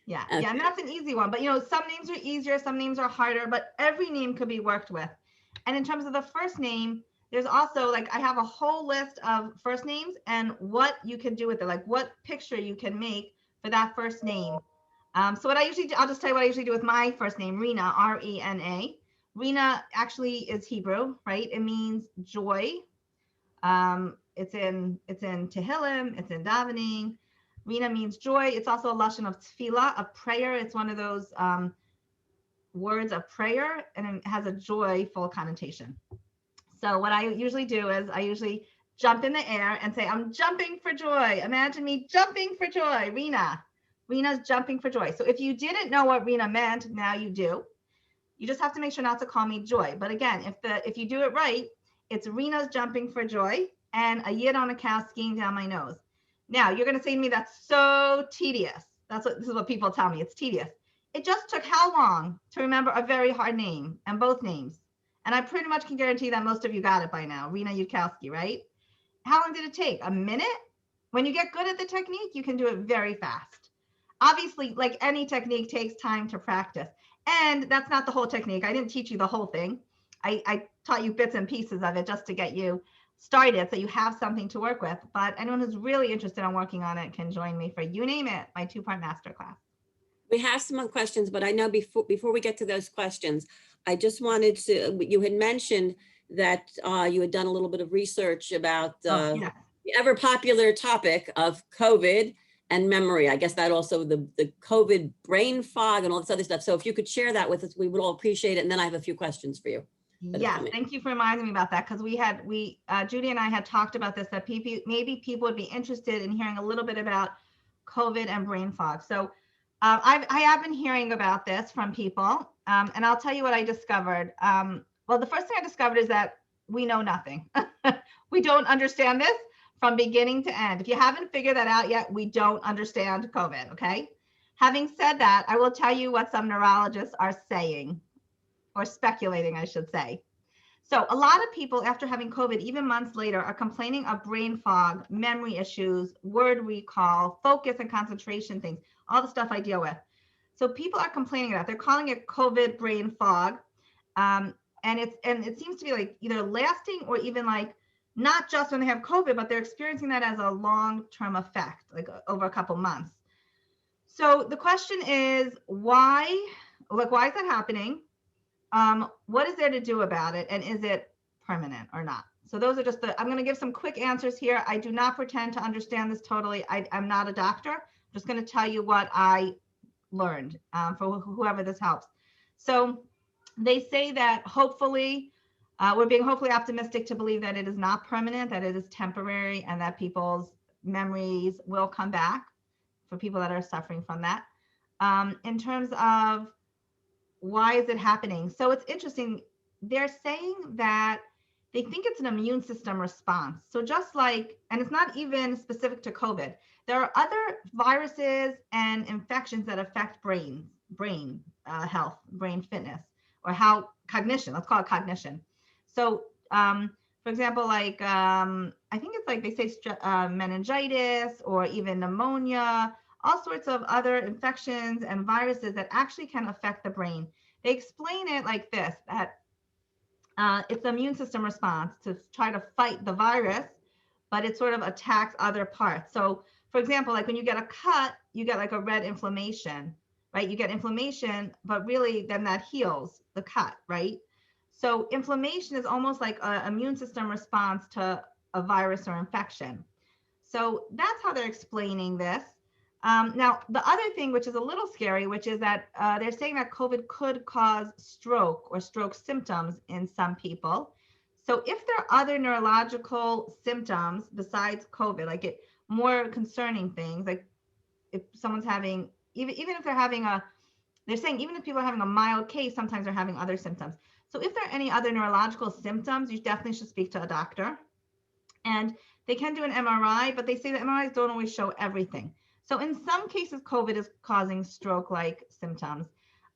Yeah, yeah, and that's an easy one. But some names are easier, some names are harder, but every name could be worked with. And in terms of the first name, there's also I have a whole list of first names and what you can do with it, like what picture you can make for that first name. So what I usually do, I'll just tell you what I usually do with my first name, Rena, R-E-N-A. Rena actually is Hebrew, right? It means joy. It's in Tehillim, it's in davening. Rena means joy. It's also a lashon of tefillah, of prayer. It's one of those words of prayer, and it has a joyful connotation. So what I usually do is I usually jump in the air and say, I'm jumping for joy. Imagine me jumping for joy. Rena. Rena's jumping for joy. So if you didn't know what Rena meant, now you do. You just have to make sure not to call me Joy. But again, if you do it right, it's Rena's jumping for joy and a yid on a cow skiing down my nose. Now you're going to say to me, that's so tedious. This is what people tell me. It's tedious. It just took how long to remember a very hard name and both names? And I pretty much can guarantee that most of you got it by now. Rena Yudkowsky, right? How long did it take? A minute? When you get good at the technique, you can do it very fast. Obviously, like any technique takes time to practice. And that's not the whole technique. I didn't teach you the whole thing. I taught you bits and pieces of it just to get you started so you have something to work with. But anyone who's really interested in working on it can join me for You Name It, my 2-part masterclass. We have some questions, but I know before we get to those questions, I just wanted to, you had mentioned that you had done a little bit of research about the ever popular topic of COVID and memory. I guess that also the COVID brain fog and all this other stuff. So if you could share that with us, we would all appreciate it. And then I have a few questions for you. that have Yes, come in. thank you for reminding me about that, because Judy and I had talked about this, that maybe people would be interested in hearing a little bit about COVID and brain fog. So I have been hearing about this from people, and I'll tell you what I discovered. Well, the first thing I discovered is that we know nothing. We don't understand this from beginning to end. If you haven't figured that out yet, we don't understand COVID, okay? Having said that, I will tell you what some neurologists are saying, or speculating, I should say. So a lot of people after having COVID, even months later, are complaining of brain fog, memory issues, word recall, focus and concentration things, all the stuff I deal with. So people are complaining about, they're calling it COVID brain fog. And it seems to be like either lasting or even like not just when they have COVID, but they're experiencing that as a long-term effect, like over a couple months. So the question is why is that happening? What is there to do about it? And is it permanent or not? So those are I'm going to give some quick answers here. I do not pretend to understand this totally. I'm not a doctor. I'm just going to tell you what I learned for whoever this helps. So they say that hopefully, we're being hopefully optimistic to believe that it is not permanent, that it is temporary, and that people's memories will come back for people that are suffering from that. In terms of why is it happening? So it's interesting. They're saying that they think it's an immune system response. So just like, and it's not even specific to COVID, there are other viruses and infections that affect brain health, brain fitness, or how cognition, let's call it cognition. So for example, like I think it's like they say meningitis or even pneumonia, all sorts of other infections and viruses that actually can affect the brain. They explain it like this, that it's the immune system response to try to fight the virus, but it sort of attacks other parts. So for example, like when you get a cut, you get like a red inflammation, right? You get inflammation, but really then that heals the cut, right? So inflammation is almost like an immune system response to a virus or infection. So that's how they're explaining this. Now, the other thing, which is a little scary, which is that they're saying that COVID could cause stroke or stroke symptoms in some people. So if there are other neurological symptoms besides COVID, like more concerning things, like if someone's having, even if they're having they're saying even if people are having a mild case, sometimes they're having other symptoms. So if there are any other neurological symptoms, you definitely should speak to a doctor. And they can do an MRI, but they say that MRIs don't always show everything. So in some cases, COVID is causing stroke-like symptoms.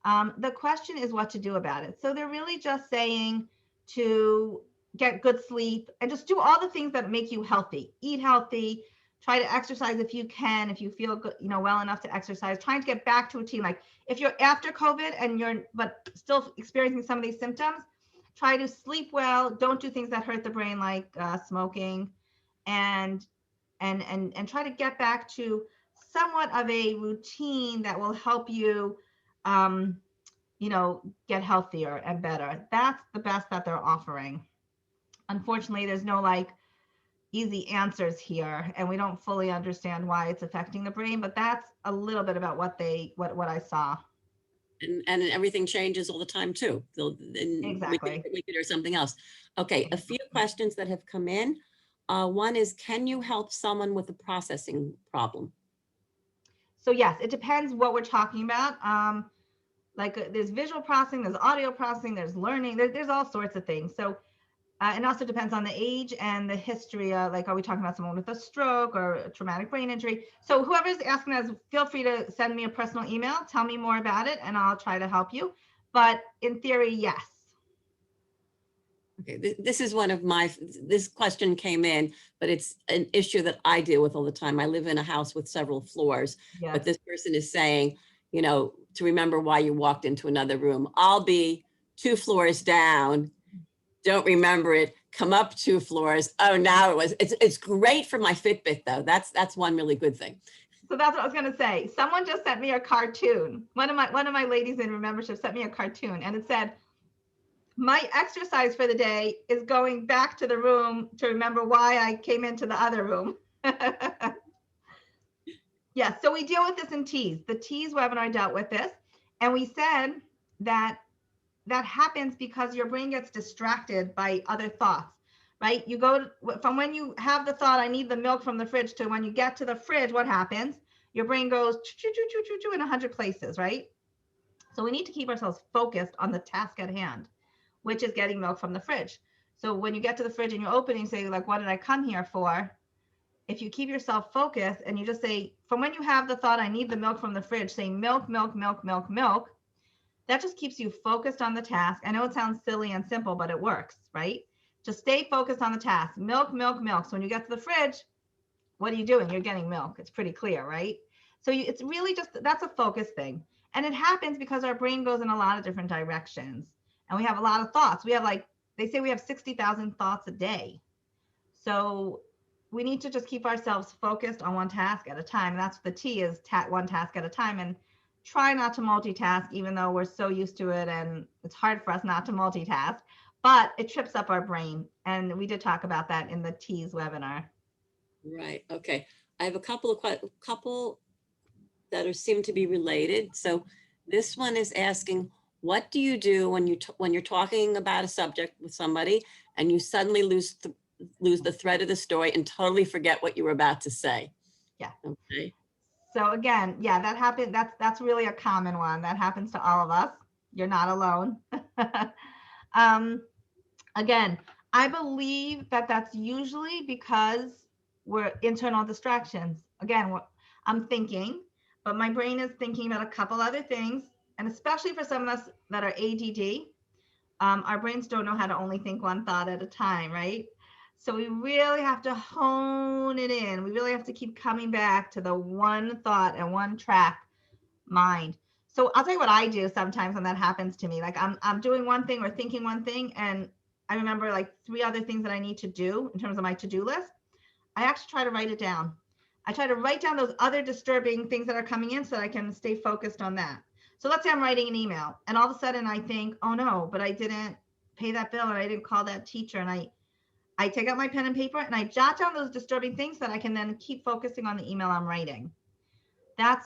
The question is what to do about it. So they're really just saying to get good sleep and just do all the things that make you healthy. Eat healthy, try to exercise if you can, if you feel good, well enough to exercise, trying to get back to a routine. Like if you're after COVID and but still experiencing some of these symptoms, try to sleep well, don't do things that hurt the brain like smoking, and try to get back to somewhat of a routine that will help you get healthier and better. That's the best that they're offering. Unfortunately, there's no like easy answers here, and we don't fully understand why it's affecting the brain, but that's a little bit about what I saw. And everything changes all the time too. Exactly. We could hear something else. Okay, a few questions that have come in. One is, can you help someone with a processing problem? So yes, it depends what we're talking about. Like there's visual processing, there's audio processing, there's learning, there's all sorts of things. So it also depends on the age and the history. Like, are we talking about someone with a stroke or a traumatic brain injury? So whoever's asking us, feel free to send me a personal email, tell me more about it, and I'll try to help you. But in theory, yes. Okay, this is this question came in, but it's an issue that I deal with all the time. I live in a house with several floors, Yes. but this person is saying, to remember why you walked into another room. I'll be 2 floors down, don't remember it, come up 2 floors. Oh, now it's great for my Fitbit though. That's one really good thing. So that's what I was going to say. Someone just sent me a cartoon. One of my ladies in membership sent me a cartoon, and it said, my exercise for the day is going back to the room to remember why I came into the other room. Yeah, so we deal with this in TEAS. The TEAS webinar dealt with this, and we said that that happens because your brain gets distracted by other thoughts, right? You go from when you have the thought, I need the milk from the fridge, to when you get to the fridge, what happens? Your brain goes choo, choo, choo, choo, choo, in 100 places, right? So we need to keep ourselves focused on the task at hand, which is getting milk from the fridge. So when you get to the fridge and you open and you say, like, what did I come here for? If you keep yourself focused and you just say, from when you have the thought, I need the milk from the fridge, say milk, milk, milk, milk, milk, that just keeps you focused on the task. I know it sounds silly and simple, but it works, right? Just stay focused on the task. Milk, milk, milk. So when you get to the fridge, what are you doing? You're getting milk. It's pretty clear, right? So it's really just, that's a focus thing. And it happens because our brain goes in a lot of different directions and we have a lot of thoughts. We have, like, they say we have 60,000 thoughts a day. So we need to just keep ourselves focused on one task at a time. And that's the T, is one task at a time, and try not to multitask, even though we're so used to it and it's hard for us not to multitask, but it trips up our brain. And we did talk about that in the T's webinar. Right. Okay. I have a couple that seem to be related. So this one is asking, what do you do when you're talking about a subject with somebody and you suddenly lose the thread of the story and totally forget what you were about to say? Yeah. Okay. So again, yeah, that happened. That's really a common one. That happens to all of us. You're not alone. Again, I believe that that's usually because we're internal distractions. Again, I'm thinking, but my brain is thinking about a couple other things. And especially for some of us that are ADD, our brains don't know how to only think one thought at a time, right? So we really have to hone it in. We really have to keep coming back to the one thought and one track mind. So I'll tell you what I do sometimes when that happens to me. Like I'm doing one thing or thinking one thing, and I remember like 3 other things that I need to do in terms of my to-do list. I actually try to write it down. I try to write down those other disturbing things that are coming in so that I can stay focused on that. So let's say I'm writing an email and all of a sudden I think, oh no, but I didn't pay that bill, and I didn't call that teacher. And I take out my pen and paper and I jot down those disturbing things that I can then keep focusing on the email I'm writing. I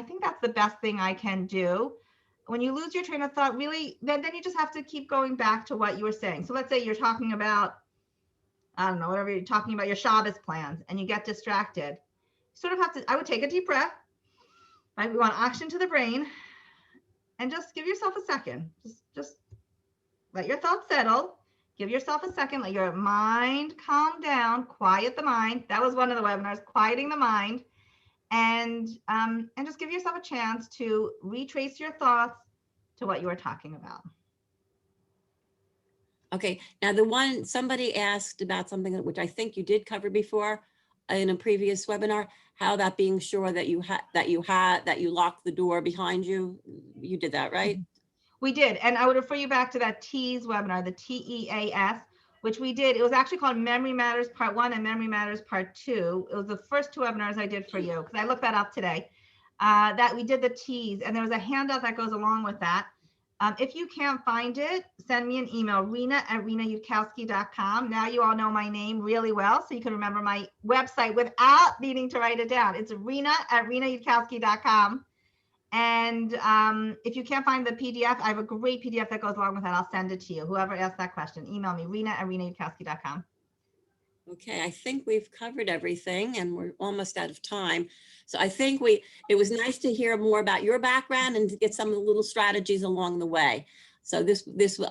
think that's the best thing I can do. When you lose your train of thought, really, then you just have to keep going back to what you were saying. So let's say you're talking about, I don't know, whatever you're talking about, your Shabbos plans, and you get distracted. You sort of have to, I would take a deep breath, right? We want oxygen to the brain, and just give yourself a second. Just let your thoughts settle. Give yourself a second, let your mind calm down, quiet the mind. That was one of the webinars, quieting the mind. And just give yourself a chance to retrace your thoughts to what you were talking about. Okay. Now the one, somebody asked about something which I think you did cover before in a previous webinar, how that being sure that you locked the door behind you. You did that, right? We did. And I would refer you back to that TEAS webinar, the TEAS, which we did. It was actually called Memory Matters Part 1 and Memory Matters Part 2. It was the first 2 webinars I did for you, because I looked that up today. That we did the TEAS, and there was a handout that goes along with that. If you can't find it, send me an email, Rena@RenaYudkowsky.com. Now you all know my name really well, so you can remember my website without needing to write it down. It's Rena@RenaYudkowsky.com. And if you can't find the PDF, I have a great PDF that goes along with that. I'll send it to you. Whoever asked that question, email me, Rena@RenaYudkowsky.com. Okay, I think we've covered everything and we're almost out of time. So I think it was nice to hear more about your background and to get some of the little strategies along the way. So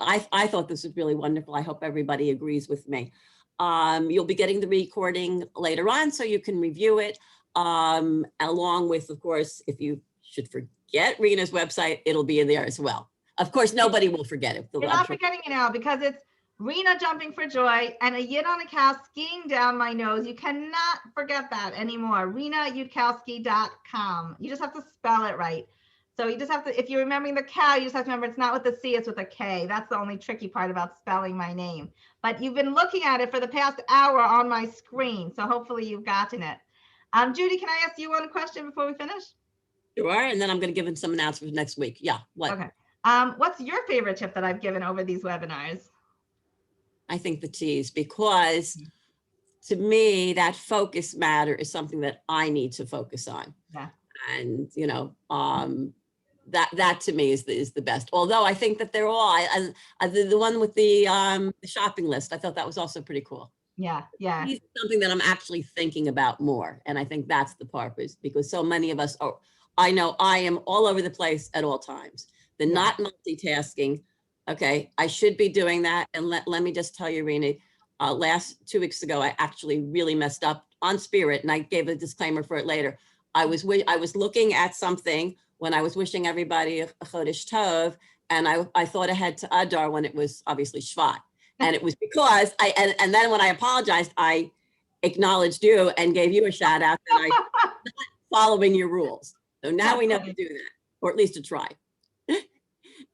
I thought this was really wonderful. I hope everybody agrees with me. You'll be getting the recording later on so you can review it, along with, of course, if you should forget Rena's website, it'll be in there as well. Of course, nobody will forget it. You're not forgetting it now, because it's Rena jumping for joy and a yid on a cow skiing down my nose. You cannot forget that anymore. RenaYudkowsky.com. You just have to spell it right. So you just have to, if you're remembering the cow, you just have to remember it's not with a C, it's with a K. That's the only tricky part about spelling my name. But you've been looking at it for the past hour on my screen, so hopefully you've gotten it. Judy, can I ask you one question before we finish? Sure, and then I'm going to give him some announcements next week. Yeah, what? Okay. What's your favorite tip that I've given over these webinars? I think the T's, because to me, that focus matter is something that I need to focus on. Yeah. And, that to me is the best. Although I think that they're all, the one with the shopping list, I thought that was also pretty cool. Yeah, yeah, It's something that I'm actually thinking about more. And I think that's the part, is because so many of us are, I know I am all over the place at all times. The Yeah. not multitasking. Okay, I should be doing that. And let me just tell you, Rena, last 2 weeks ago, I actually really messed up on Spirit, and I gave a disclaimer for it later. I was looking at something when I was wishing everybody a Chodesh Tov, and I thought ahead to Adar when it was obviously Shvat. And it was because and then when I apologized, I acknowledged you and gave you a shout out that I following your rules. So now That's we know funny. to do that, or at least to try.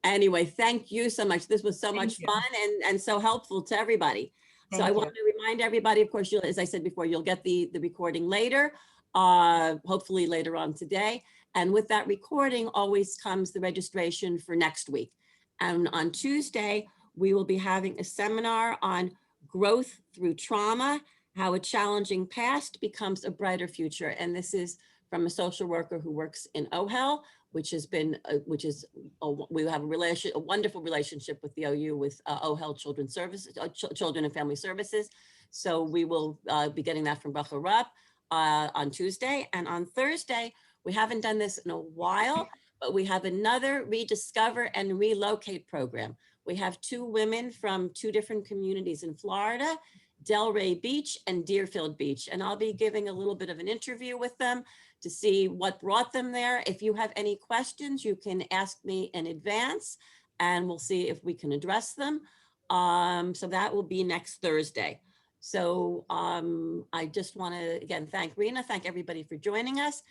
Anyway, thank you so much. This was so Thank much you. fun and so helpful to everybody. So I Thank want to remind everybody, of course, as I said before, you'll get the recording later, hopefully later on today. And with that recording always comes the registration for next week. And on Tuesday, we will be having a seminar on growth through trauma, how a challenging past becomes a brighter future. And this is from a social worker who works in OHEL, which has been, we have a wonderful relationship with the OU with OHEL Children's Services, Children and Family Services. So we will be getting that from Bacharab on Tuesday. And on Thursday, we haven't done this in a while, but we have another Rediscover and Relocate program. We have 2 women from 2 different communities in Florida, Delray Beach and Deerfield Beach. And I'll be giving a little bit of an interview with them to see what brought them there. If you have any questions, you can ask me in advance and we'll see if we can address them. So that will be next Thursday. So I just want to, again, thank Rena, thank everybody for joining us.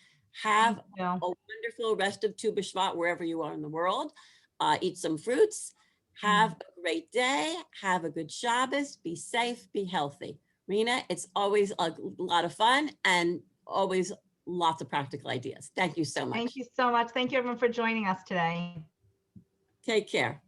Have a wonderful rest of Tu B'Shvat wherever you are in the world. Eat some fruits. Have a great day. Have a good Shabbos. Be safe. Be healthy. Rena, it's always a lot of fun and always lots of practical ideas. Thank you so much. Thank you so much. Thank you everyone for joining us today. Take care.